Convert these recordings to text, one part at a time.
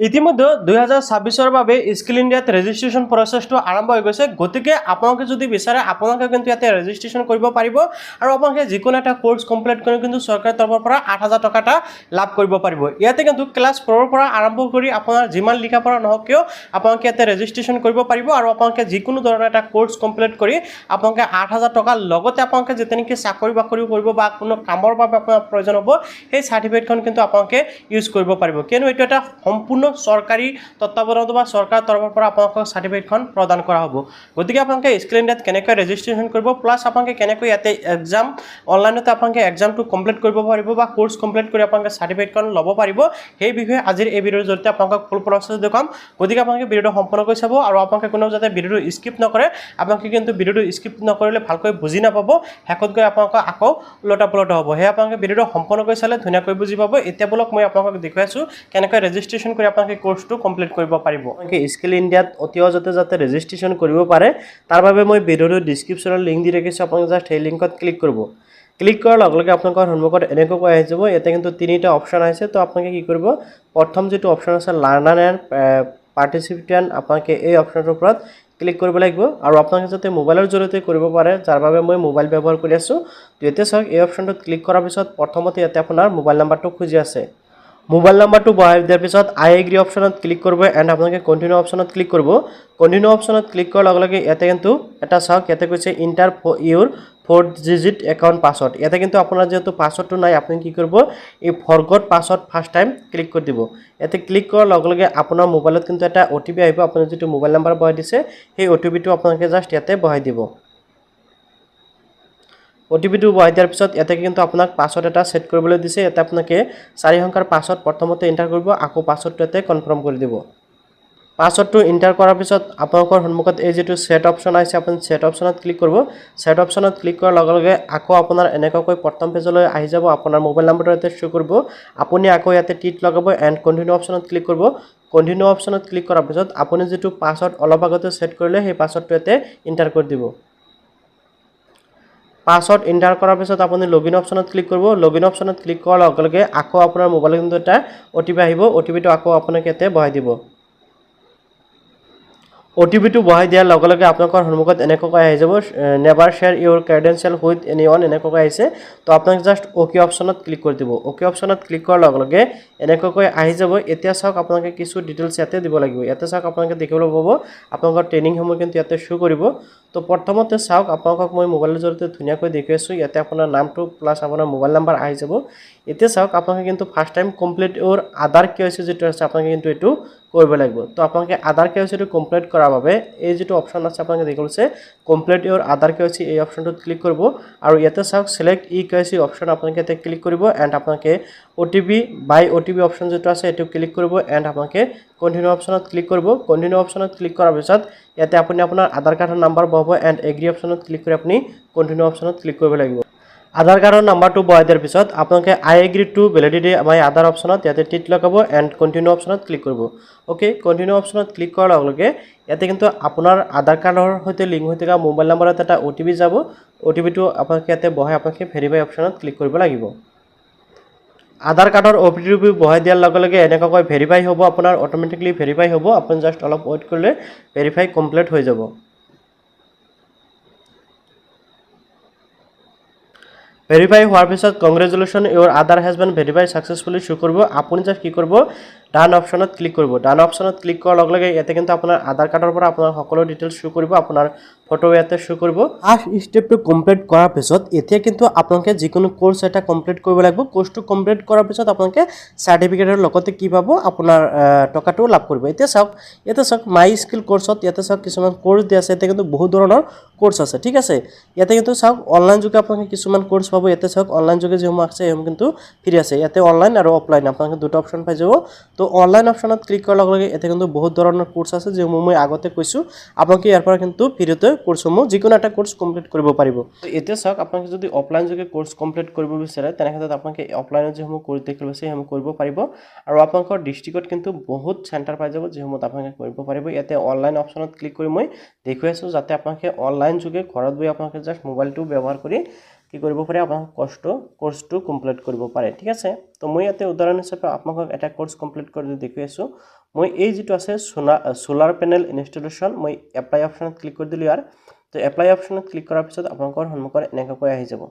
ইতিমধ্যে 2026 বাবে স্কিল ইণ্ডিয়াত ৰেজিষ্ট্ৰেশ্যন প্ৰচেছটো আৰম্ভ হৈ গৈছে। গতিকে আপোনালোকে যদি বিচাৰে আপোনালোকে কিন্তু ইয়াতে ৰেজিষ্ট্ৰেশ্যন কৰিব পাৰিব আৰু আপোনালোকে যিকোনো এটা কোৰ্চ কমপ্লিট কৰি কিন্তু চৰকাৰৰ তৰফৰ পৰা 8,000 টকা এটা লাভ কৰিব পাৰিব। ইয়াতে কিন্তু ক্লাছ 4ৰ পৰা আৰম্ভ কৰি আপোনাৰ যিমান লিখা পঢ়া নহওক কিয় আপোনালোকে ইয়াতে ৰেজিষ্ট্ৰেশ্যন কৰিব পাৰিব আৰু আপোনালোকে যিকোনো ধৰণৰ এটা কোৰ্চ কমপ্লিট কৰি আপোনালোকে 8,000 টকা লগতে আপোনালোকে যেতিয়া নেকি চাকৰি বাকৰি কৰিব বা কোনো কামৰ বাবে আপোনাৰ প্ৰয়োজন হ'ব সেই চাৰ্টিফিকেটখন কিন্তু আপোনালোকে ইউজ কৰিব পাৰিব। কিয়নো এইটো এটা সম্পূৰ্ণ চৰকাৰী তত্ত্বাৱধানত বা চৰকাৰৰ তৰফৰ পৰা আপোনালোকক চাৰ্টিফিকেটখন প্ৰদান কৰা হ'ব। গতিকে আপোনালোকে স্কিল ইণ্ডিয়াত কেনেকৈ ৰেজিষ্ট্ৰেশ্যন কৰিব প্লাছ আপোনালোকে কেনেকৈ ইয়াতে এক্সাম অনলাইনতে আপোনালোকে এক্সামটো কমপ্লিট কৰিব পাৰিব বা কোৰ্চ কমপ্লিট কৰি আপোনালোকে চাৰ্টিফিকেটখন ল'ব পাৰিব, সেই বিষয়ে আজিৰ এই ভিডিঅ'ৰ জৰিয়তে আপোনালোকক ফুল প্ৰচেছ দেখুৱাম। গতিকে আপোনালোকে ভিডিঅ'টো সম্পূৰ্ণ কৰি চাব আৰু আপোনালোকে কোনেও যাতে ভিডিঅ'টো স্কিপ নকৰে। আপোনালোকে কিন্তু ভিডিঅ'টো স্কিপ নকৰিলে ভালকৈ বুজি নাপাব, শেষত গৈ আপোনালোকক আকৌ ওলটা পোলটা হ'ব। সেয়ে আপোনালোকে ভিডিঅ'টো সম্পূৰ্ণ কৰি চালে ধুনীয়াকৈ বুজি পাব। এতিয়া বলক মই আপোনালোকক দেখুৱাই আছোঁ কেনেকৈ ৰেজিষ্ট্ৰেশ্যন কৰি আপোনালোকে কোৰ্চটো কমপ্লিট কৰিব পাৰিব। আপোনালোকে স্কিল ইণ্ডিয়াত অতি সহজতে যাতে ৰেজিষ্ট্ৰেশ্যন কৰিব পাৰে তাৰ বাবে মই ভিডিঅ'টোৰ ডিছক্ৰিপশ্যনত লিংক দি ৰাখিছোঁ। আপোনালোকে জাষ্ট সেই লিংকত ক্লিক কৰিব। ক্লিক কৰাৰ লগে লগে আপোনালোকৰ সন্মুখত এনেকৈ আহি যাব। ইয়াতে কিন্তু তিনিটা অপশ্যন আহিছে। তো আপোনালোকে কি কৰিব, প্ৰথম যিটো অপশ্যন আছে লাৰ্ণাৰ এণ্ড পাৰ্টিচিপেণ্ট, আপোনালোকে এই অপশ্যনটোৰ ওপৰত ক্লিক কৰিব লাগিব আৰু আপোনালোকে যাতে মোবাইলৰ জৰিয়তে কৰিব পাৰে, যাৰ বাবে মই মোবাইল ব্যৱহাৰ কৰি আছোঁ। তো এতিয়া চাওক, এই অপশ্যনটোত ক্লিক কৰাৰ পিছত প্ৰথমতে ইয়াতে আপোনাৰ মোবাইল নাম্বাৰটো খুজি আছে। মোবাইল নাম্বাৰটো বহাই দিয়াৰ পিছত আই এগ্ৰি অপশ্যনত ক্লিক কৰিব এণ্ড আপোনালোকে কণ্টিনিউ অপশ্যনত ক্লিক কৰিব। কণ্টিনিউ অপশ্যনত ক্লিক কৰাৰ লগে লগে ইয়াতে কিন্তু এটা চাওক, ইয়াতে কৈছে ইণ্টাৰ ইউৰ 4 ডিজিট একাউণ্ট পাছৱৰ্ড। ইয়াতে কিন্তু আপোনাৰ যিহেতু পাছৱৰ্ডটো নাই, আপুনি কি কৰিব, এই ফৰগট পাছৱৰ্ড ফাৰ্ষ্ট টাইম ক্লিক কৰি দিব। ইয়াতে ক্লিক কৰাৰ লগে লগে আপোনাৰ মোবাইলত কিন্তু এটা OTP আহিব। আপুনি যিটো মোবাইল নাম্বাৰ বহাই দিছে সেই OTPটো আপোনালোকে জাষ্ট ইয়াতে বহাই দিব। OTPটো বহাই দিয়াৰ পিছত ইয়াতে কিন্তু আপোনাক পাছৱৰ্ড এটা ছেট কৰিবলৈ দিছে। ইয়াতে আপোনালোকে 4 সংখ্যাৰ পাছৱৰ্ড প্ৰথমতে এণ্টাৰ কৰিব, আকৌ পাছৱৰ্ডটো ইয়াতে কনফাৰ্ম কৰি দিব। পাছৱৰ্ডটো এণ্টাৰ কৰাৰ পিছত আপোনালোকৰ সন্মুখত এই যিটো ছেট অপশ্যন আহিছে, আপুনি ছেট অপশ্যনত ক্লিক কৰিব। ছেট অপশ্যনত ক্লিক কৰাৰ লগে লগে আকৌ আপোনাৰ এনেকুৱাকৈ প্ৰথম পেজলৈ আহি যাব। আপোনাৰ মোবাইল নাম্বাৰটো ইয়াতে শ্ব' কৰিব। আপুনি আকৌ ইয়াতে টিক লগাব এণ্ড কণ্টিনিউ অপশ্যনত ক্লিক কৰিব। কণ্টিনিউ অপশ্যনত ক্লিক কৰাৰ পিছত আপুনি যিটো পাছৱৰ্ড অলপ আগতে ছেট কৰিলে সেই পাছৱৰ্ডটো ইয়াতে এণ্টাৰ কৰি দিব। পাছৱৰ্ড এণ্টাৰ কৰাৰ পিছত আপুনি লগইন অপশ্যনত ক্লিক কৰিব। লগইন অপশ্যনত ক্লিক কৰাৰ লগে লগে আকৌ আপোনাৰ মোবাইলত কিন্তু এটা OTP আহিব। OTPটো আকৌ আপোনাক ইয়াতে বহাই দিব। OTPটো বহাই দিয়াৰ লগে লগে আপোনালোকৰ সন্মুখত এনেকুৱাকৈ আহি যাব, নেভাৰ শ্বেয়াৰ ইউৰ ক্ৰেডেনচিয়েল উইথ এনিৱান, এনেকুৱাকৈ আহিছে। তো আপোনাক জাষ্ট অ'কে অপশ্যনত ক্লিক কৰি দিব। অ'কে অপশ্যনত ক্লিক কৰাৰ লগে লগে এনেকুৱাকৈ আহি যাব। এতিয়া চাওক, আপোনালোকে কিছু ডিটেইলছ ইয়াতে দিব লাগিব। ইয়াতে চাওক, আপোনালোকে দেখিবলৈ পাব আপোনালোকৰ ট্ৰেইনিংসমূহ কিন্তু ইয়াতে শ্ব' কৰিব। তো প্ৰথমতে চাওক, আপোনালোকক মই মোবাইলৰ জৰিয়তে ধুনীয়াকৈ দেখুৱাই আছোঁ। ইয়াতে আপোনাৰ নামটো প্লাছ আপোনাৰ মোবাইল নাম্বাৰ আহি যাব। এতিয়া চাওক, আপোনালোকে কিন্তু ফাৰ্ষ্ট টাইম কমপ্লিট ইউৰ আধাৰ KYC যিটো আছে আপোনালোকে কিন্তু এইটো কৰিব লাগিব। তো আপোনালোকে আধাৰ KYCটো কমপ্লিট কৰাৰ বাবে এই যিটো অপশ্যন আছে আপোনালোকে দেখিছে কমপ্লিট ইউৰ আধাৰ KYC, এই অপশ্যনটোত ক্লিক কৰিব আৰু ইয়াতে চাওক চিলেক্ট KYC অপশ্যন আপোনালোকে ইয়াতে ক্লিক কৰিব এণ্ড আপোনালোকে OTP অপশ্যন যিটো আছে এইটো ক্লিক কৰিব এণ্ড আপোনালোকে কণ্টিনিউ অপশ্যনত ক্লিক কৰিব। কণ্টিনিউ অপশ্যনত ক্লিক কৰাৰ পিছত ইয়াতে আপুনি আপোনাৰ আধাৰ কাৰ্ডৰ নাম্বাৰ বহাব এণ্ড এগ্ৰি অপশ্যনত ক্লিক কৰি আপুনি কণ্টিনিউ অপশ্যনত ক্লিক কৰিব লাগিব। আধাৰ কাৰ্ডৰ নাম্বাৰটো বহাই দিয়াৰ পিছত আপোনালোকে আই এগ্ৰি টু ভেলিডিটি মাই আধাৰ অপশ্যনত ইয়াতে টিক লগাব এণ্ড কণ্টিনিউ অপশ্যনত ক্লিক কৰিব। অ'কে, কণ্টিনিউ অপশ্যনত ক্লিক কৰাৰ লগে লগে ইয়াতে কিন্তু আপোনাৰ আধাৰ কাৰ্ডৰ সৈতে লিংক হৈ থকা মোবাইল নাম্বাৰত এটা OTP যাব। OTPটো আপোনালোকে ইয়াতে বহাই আপোনালোকে ভেৰিফাই অপশ্যনত ক্লিক কৰিব লাগিব। আধাৰ কাৰ্ডৰ OTP বহাই দিয়াৰ লগে লগে এনেকুৱাকৈ ভেৰিফাই হ'ব, আপোনাৰ অট'মেটিকলি ভেৰিফাই হ'ব। আপুনি জাষ্ট অলপ ৱেইট কৰিলে ভেৰিফাই কমপ্লিট হৈ যাব। ভেৰিফাই হোৱাৰ পিছত congratulation Euro Aadhaar has been verify successfully show' কৰিব। আপুনি জাষ্ট কি কৰিব, ডান অপশ্যনত ক্লিক কৰিব। ডান অপশ্যনত ক্লিক কৰাৰ লগে লগে ইয়াতে কিন্তু আপোনাৰ আধাৰ কাৰ্ডৰ পৰা আপোনাৰ সকলো ডিটেইলছ শ্ব' কৰিব, আপোনাৰ ফটো ইয়াতে শ্ব' কৰিব। ফাৰ্ষ্ট ষ্টেপটো কমপ্লিট কৰাৰ পিছত এতিয়া কিন্তু আপোনালোকে যিকোনো কোৰ্চ এটা কমপ্লিট কৰিব লাগিব। কোৰ্চটো কমপ্লিট কৰাৰ পিছত আপোনালোকে চাৰ্টিফিকেটৰ লগতে কি পাব, আপোনাৰ টকাটো লাভ কৰিব। এতিয়া চাওক, ইয়াতে চাওক মাই স্কিল কোৰ্চত ইয়াতে চাওক কিছুমান কোৰ্চ দিয়া আছে। ইয়াতে কিন্তু বহুত ধৰণৰ কোৰ্চ আছে, ঠিক আছে। ইয়াতে কিন্তু চাওক অনলাইন যোগে আপোনালোকে কিছুমান কোৰ্চ পাব। ইয়াতে চাওক অনলাইন যোগে যিসমূহ আছে সেইসমূহ কিন্তু ফ্ৰী আছে। ইয়াতে অনলাইন আৰু অফলাইন আপোনালোকে দুটা অপশ্যন পাই যাব। তো অনলাইন অপশ্যনত ক্লিক কৰাৰ লগে লগে ইয়াতে কিন্তু বহুত ধৰণৰ কোৰ্চ আছে যিসমূহ মই আগতে কৈছোঁ। আপোনালোকে ইয়াৰ পৰা কিন্তু ফ্ৰীতে কোৰ্চসমূহ যিকোনো এটা কোৰ্চ কমপ্লিট কৰিব পাৰিব। তো এতিয়া চাওক, আপোনালোকে যদি অফলাইন যোগে কোৰ্চ কমপ্লিট কৰিব বিচাৰে তেনেক্ষেত্ৰত আপোনালোকে অফলাইনত যিসমূহ কোৰ্চ দেখিব আছে সেইসমূহ কৰিব পাৰিব আৰু আপোনালোকৰ ডিষ্ট্ৰিক্টত কিন্তু বহুত চেণ্টাৰ পাই যাব যিসমূহত আপোনালোকে কৰিব পাৰিব। ইয়াতে অনলাইন অপশ্যনত ক্লিক কৰি মই দেখুৱাই আছোঁ যাতে আপোনালোকে অনলাইন যোগে ঘৰত বহি আপোনালোকে জাষ্ট মোবাইলটো ব্যৱহাৰ কৰি কি কৰিব পাৰে আপোনালোকে কোৰ্সটো কমপ্লিট কৰিব পাৰে ঠিক আছে তো মই ইয়াতে উদাহৰণ হিচাপে আপোনালোকক এটা কোৰ্স কমপ্লিট কৰি দেখুৱাই আছো মই এই যেটো আছে সোলাৰ পেনেল ইনষ্টলেচন মই এপ্লাই অপচনত ক্লিক কৰি দিলো ইয়াৰ তো এপ্লাই অপচনত ক্লিক কৰাৰ পিছত আপোনালোকৰ সন্মুখত এনেকৈ আহি যাব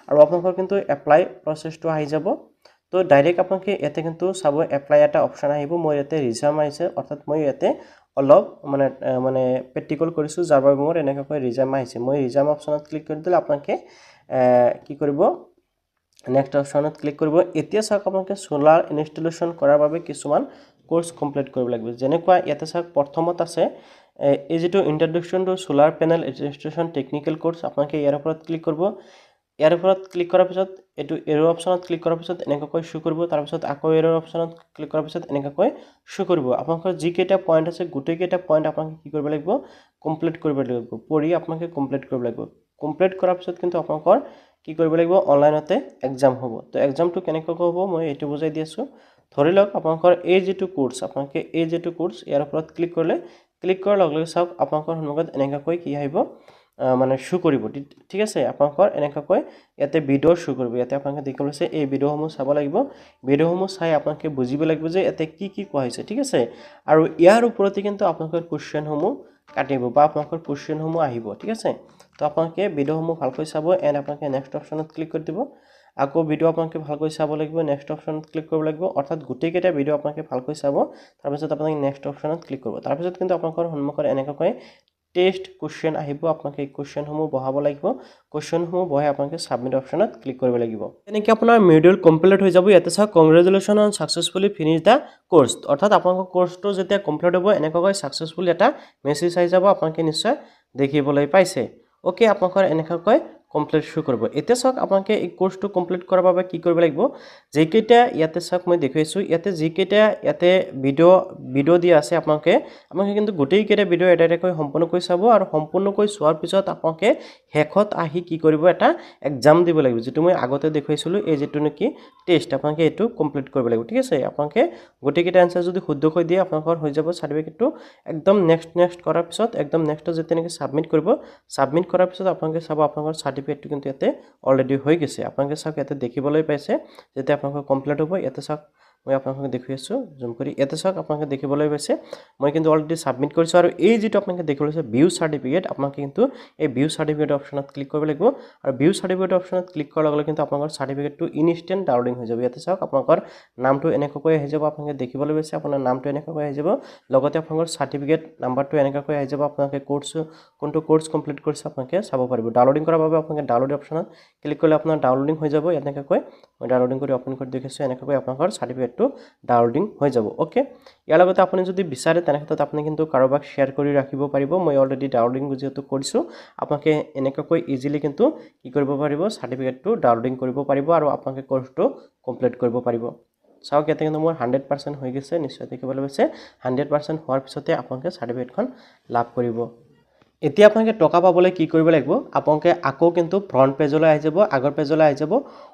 আৰু আপোনালোকৰ কিন্তু এপ্লাই প্ৰসেসটো আহি যাব তো ডাইৰেক্ট আপোনালোকে ইয়াতে কিন্তু চাব এপ্লাই এটা অপচন আহিব মই ইয়াতে ৰিজাম আহিছে অৰ্থাৎ মই ইয়াতে অলপ মানে প্ৰেক্টিকল কৰিছো যাৰ বাবে মোৰ এনেকৈ ৰিজাম আহিছে মই ৰিজাম অপচনত ক্লিক কৰি দিলে আপোনালোকে কি কৰিব নেক্সট অপচনত ক্লিক কৰিব এতিয়া চাওক আপোনালোকে সোলাৰ ইনষ্টলেচন কৰাৰ বাবে কিছুমান কোৰ্স কমপ্লিট কৰিব লাগিব যেনেকুৱা ইয়াতে চাওক প্ৰথমত আছে এই যেটো introduction to solar panel installation technical course আপোনালোকে ইয়াৰ ওপৰত ক্লিক কৰিব ইয়াৰ ওপৰত ক্লিক কৰাৰ পিছত এটো এৰো অপচনত ক্লিক কৰাৰ পিছত এনেকৈ শো কৰিব তাৰ পিছত আকৌ এৰো অপচনত ক্লিক কৰাৰ পিছত এনেকৈ শো কৰিব আপোনালোকৰ যি কেইটা পইণ্ট আছে গুটেই কেইটা পইণ্ট আপোনালোকে কি কৰিব লাগিব কমপ্লিট কৰিব লাগিব পঢ়ি আপোনালোকে কমপ্লিট কৰিব লাগিব কমপ্লিট কৰাৰ পিছত কিন্তু আপোনালোকৰ কি কৰিব লাগিব অনলাইনতে এক্সাম হ'ব তো এক্সামটো কেনেকৈ হ'ব মই এটো বুজাই দি আছো ধৰি লওক আপোনালোকৰ এই যেটো কোৰ্স আপোনালোকে এই যেটো কোৰ্স ইয়াৰ ওপৰত ক্লিক কৰিলে ক্লিক কৰাৰ লগে লগে চাওক আপোনালোকৰ সন্মুখত এনেকৈ কি আহিব মানে শো কৰিব ঠিক আছে আপোনালোকৰ এনেকৈ ইয়াতে ভিডিও শো কৰিব ইয়াতে আপোনালোকে দেখিবলৈ এই ভিডিওসমূহ চাব লাগিব ভিডিওসমূহ চাই আপোনালোকে বুজিব লাগিব যে ইয়াতে কি কোৱা হৈছে ঠিক আছে আৰু ইয়াৰ ওপৰতে কিন্তু আপোনালোকৰ কোৱেশ্চনসমূহ কাটিব বা আপোনালোকৰ কোৱেশ্চনসমূহ আহিব ঠিক আছে তো আপোনালোকে ভিডিওসমূহ ভালকৈ চাব এন্ড আপোনালোকে নেক্সট অপচনত ক্লিক কৰি দিব আকৌ ভিডিও আপোনালোকে ভালকৈ চাব লাগিব নেক্সট অপচনত ক্লিক কৰিব লাগিব অৰ্থাৎ গুটেই কেইটা ভিডিও আপোনালোকে ভালকৈ চাব তাৰ পিছত আপোনালোকে নেক্সট অপচনত ক্লিক কৰিব তাৰ পিছত কিন্তু আপোনালোকৰ সন্মুখত এনেকৈ টেষ্ট কোৱেশ্চন আহিব আপোনালোকে এই কোৱেশ্চনসমূহ বহাব লাগিব কোৱেশ্চনসমূহ বহাই আপোনালোকে সাবমিট অপচনত ক্লিক কৰিব লাগিব এনেকৈ আপোনাৰ মডিউল কমপ্লিট হৈ যাব ইয়াতে চাওক congratulation on successfully finish the course অৰ্থাৎ আপোনালোকৰ কোৰ্সটো যেতিয়া কমপ্লিট হ'ব এনেকৈ সাকসেসফুলি এটা মেছেজ আহি যাব আপোনালোকে নিশ্চয় দেখিবলৈ পাইছে ওকে আপোনালোকৰ এনেকৈ কমপ্লিট শো কৰিব এতিয়া চাওক আপোনালোকে এই কোৰ্সটো কমপ্লিট কৰাৰ বাবে কি কৰিব লাগিব যেকেইটা ইয়াতে চাওক মই দেখাইছো ইয়াতে যেকেইটা ইয়াতে ভিডিও দিয়া আছে আপোনালোকে কিন্তু গোটেই কেইটা ভিডিও এটাকৈ সম্পূৰ্ণকৈ চাব আৰু সম্পূৰ্ণকৈ চোৱাৰ পিছত আপোনালোকে হেকত আহি কি কৰিব এটা এক্সাম দিব লাগিব যেটো মই আগতে দেখাইছিলো এই যেটো নেকি টেষ্ট আপোনালোকে এটো কমপ্লিট কৰিব লাগিব ঠিক আছে আপোনালোকে গোটেই কেইটা আনসাৰ যদি শুদ্ধকৈ দিয়ে আপোনালোকৰ হৈ যাব সাৰ্টিফিকেটটো একদম নেক্সট কৰাৰ পিছত একদম নেক্সট যেতে নেকি সাবমিট কৰিব সাবমিট কৰাৰ পিছত আপোনালোকে চাব আপোনালোকৰ সাৰ্টিফিকেটটো কিন্তু ইয়াতে অলৰেডি হৈ গৈছে আপোনালোকে চাওক ইয়াতে দেখিবলৈ পাইছে যেতে আপোনালোকৰ কমপ্লিট হ'ব ইয়াতে চাওক মই আপোনালোকক দেখুৱাই আছো জুম কৰি ইয়াতে চাওক আপোনালোকে দেখিবলৈ পাইছে মই কিন্তু অলৰেডি সাবমিট কৰিছো আৰু এই যেটো আপোনালোকে দেখিবলৈ পাইছে ভিউ সাৰ্টিফিকেট আপোনালোকে কিন্তু এই ভিউ সাৰ্টিফিকেট অপচনত ক্লিক কৰিব লাগিব আৰু ভিউ সাৰ্টিফিকেট অপচনত ক্লিক কৰাৰ লগে লগে কিন্তু আপোনালোকৰ সাৰ্টিফিকেটটো ইনষ্টেন্ট ডাউনলোডিং হৈ যাব ইয়াতে চাওক আপোনালোকৰ নামটো এনেকৈ আহি যাব আপোনালোকে দেখিবলৈ পাইছে আপোনাৰ নামটো এনেকৈ আহি যাব লগতে আপোনালোকৰ সাৰ্টিফিকেট নাম্বাৰটো এনেকৈ আহি যাব আপোনালোকে কোনটো কোৰ্স কমপ্লিট কৰিছে আপোনালোকে চাব পাৰিব ডাউনলোডিং কৰাৰ বাবে আপোনালোকে ডাউনলোড অপচনত ক্লিক কৰিলে আপোনাৰ ডাউনলোডিং হৈ যাব এনেকৈ মই ডাউনলোডিং কৰি ওপেন কৰি দেখাইছো এনেকৈ আপোনালোকৰ সাৰ্টিফিকেটটো ডাউনলোডিং হৈ যাব ওকে ইয়াৰ লগতে আপুনি যদি বিচাৰে তেনেক্ষেত্ৰত আপুনি কিন্তু কাৰোবাক শেয়াৰ কৰি ৰাখিব পাৰিব মই অলৰেডি ডাউনলোডিং যেটো কৰিছো আপোনালোকে এনেকৈ ইজিলি কিন্তু কি কৰিব পাৰিব সাৰ্টিফিকেটটো ডাউনলোডিং কৰিব পাৰিব আৰু আপোনালোকে কোৰ্সটো কমপ্লিট কৰিব পাৰিব চাওক ইয়াতে কিন্তু মোৰ 100% হৈ গৈছে নিশ্চয় দেখিবলৈ পাইছে 100% হোৱাৰ পিছতে আপোনালোকে সাৰ্টিফিকেটখন লাভ কৰিব এতিয়া আপোনালোকে টকা পাবলৈ কি কৰিব লাগিব আপোনালোকে আকৌ কিন্তু ফ্ৰন্ট পেজলৈ আহি যাব আগৰ পেজলৈ আহি যাব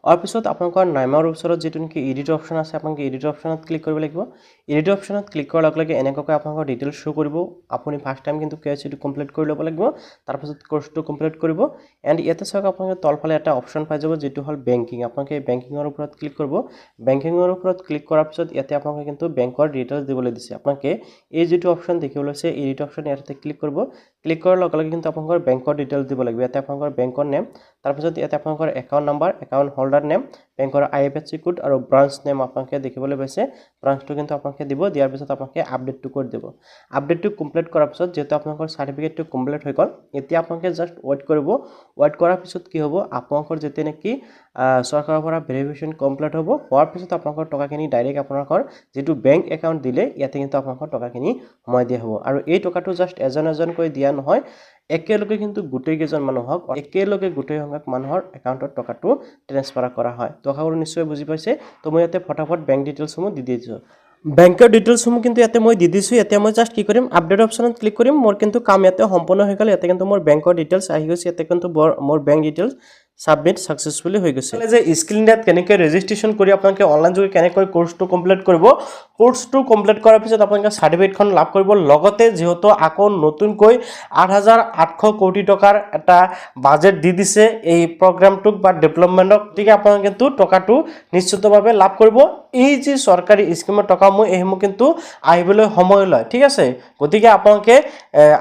আৰু পিছত আপোনালোকৰ নামৰ ওচৰত যেটো নেকি এডিট অপচন আছে আপোনালোকে এডিট অপচনত ক্লিক কৰিব লাগিব এডিট অপচনত ক্লিক কৰাৰ লগে লগে এনেকৈ আপোনালোকৰ ডিটেইলছ শো কৰিব আপুনি ফাৰ্স্ট টাইম কিন্তু কেৱাইচিটো কমপ্লিট কৰি ল'ব লাগিব তাৰ পিছত কোৰ্সটো কমপ্লিট কৰিব এন্ড ইয়াতে চাওক আপোনালোকে তলফালে এটা অপচন পাই যাব যেটো হল বেংকিং আপোনালোকে বেংকিংৰ ওপৰত ক্লিক কৰিব বেংকিংৰ ওপৰত ক্লিক কৰাৰ পিছত ইয়াতে আপোনালোকে কিন্তু বেংকৰ ডিটেইলছ দিবলৈ দিছে আপোনালোকে এই যেটো অপচন দেখিবলৈ আছে এডিট অপচন ইয়াতে ক্লিক কৰিব ক্লিক কৰাৰ লগে লগে কিন্তু আপোনালোকৰ বেংকৰ ডিটেইলছ দিব লাগিব ইয়াতে আপোনালোকৰ বেংকৰ নেম তাৰ পিছত ইয়াতে আপোনালোকৰ account number account holder name বেংকৰ আইএফএসচি কোড আৰু ব্ৰাঞ্চ নেম আপোনালোকে দেখিবলৈ পাইছে ব্ৰাঞ্চটো কিন্তু আপোনালোকে দিব দিয়াৰ পিছত আপোনালোকে আপডেটটো কৰি দিব আপডেটটো কমপ্লিট কৰাৰ পিছত যেটো আপোনালোকৰ সাৰ্টিফিকেটটো কমপ্লিট হৈ গল এতিয়া আপোনালোকে জাস্ট ওয়েট কৰিব ওয়েট কৰাৰ পিছত কি হ'ব আপোনালোকৰ যেতে নেকি সৰকাৰৰ পৰা ভেৰিফিকেশন কমপ্লিট হ'ব হোৱাৰ পিছত আপোনালোকৰ টকাখিনি ডাইৰেক্ট আপোনালোকৰ যেটো বেংক একাউন্ট দিলে ইয়াতে কিন্তু আপোনালোকৰ টকাখিনি সময় দিয়া হ'ব আৰু এই টকাটো জাস্ট এজনকৈ দিয়া নহয় একেলগে কিন্তু গোটেই কেজন মানুহক একেলগে গোটেই সংখ্যক মানুহৰ একাউন্টত টকাটো ট্ৰান্সফাৰ কৰা হয় টকাবোৰ নিশ্চয় বুজি পাইছে তো মই ইয়াতে ফটাফট বেংক ডিটেইলছসমূহ দি দিছো বেংকৰ ডিটেইলছসমূহ কিন্তু ইয়াতে মই দি দিছো ইয়াতে মই জাস্ট কি কৰিম আপডেট অপচনত ক্লিক কৰিম মোৰ কিন্তু কাম ইয়াতে সম্পূৰ্ণ হৈ গল ইয়াতে কিন্তু মোৰ বেংকৰ ডিটেইলছ আহি গৈছে ইয়াতে কিন্তু মোৰ বেংক ডিটেইলছ সাবমিট সাকসেসফুলি হৈ গৈছে যে স্কিল ইণ্ডিয়াত কেনেকৈ ৰেজিষ্ট্ৰেচন কৰি আপোনালোকে অনলাইন যোগে কেনেকৈ কোৰ্সটো কমপ্লিট কৰিব কোৰ্সটো কমপ্লিট কৰাৰ পিছত আপোনালোকে সাৰ্টিফিকেটখন লাভ কৰিব লগতে যেহেতু আকৌ নতুনকৈ 8,800 কোটি টকাৰ এটা বাজেট দি দিছে এই প্ৰগ্ৰামটোক বা ডেভেলপমেণ্টক গতিকে আপোনালোকে কিন্তু টকাটো নিশ্চিতভাৱে লাভ কৰিব এই যে চৰকাৰী স্কিমৰ টকাসমূহ এইসমূহ কিন্তু আহিবলৈ সময় লয় ঠিক আছে গতিকে আপোনালোকে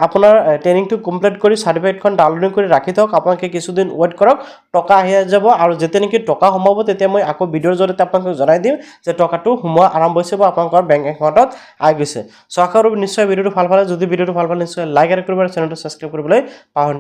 আপোনাৰ ট্ৰেইনিংটো কমপ্লিট কৰি সাৰ্টিফিকেটখন ডাউনলোড কৰি ৰাখি থওক আপোনালোকে কিছুদিন ওয়েট কৰক টকা আহি যাব আৰু যেতিয়া নেকি টকা সোমাব তেতিয়া মই আকৌ ভিডিঅ'ৰ জৰিয়তে আপোনালোকক জনাই দিম যে টকাটো সোমোৱা আৰম্ভ হৈছে বা আপোনালোকৰ বেংক একাউণ্টত আহি গৈছে সো আশা কৰোঁ নিশ্চয় ভিডিঅ'টো ভাল পালে যদি ভিডিঅ'টো ভাল পালে নিশ্চয় লাইক আৰু কৰিব আৰু চেনেলটো সাবস্ক্ৰাইব কৰিবলৈ পাহৰি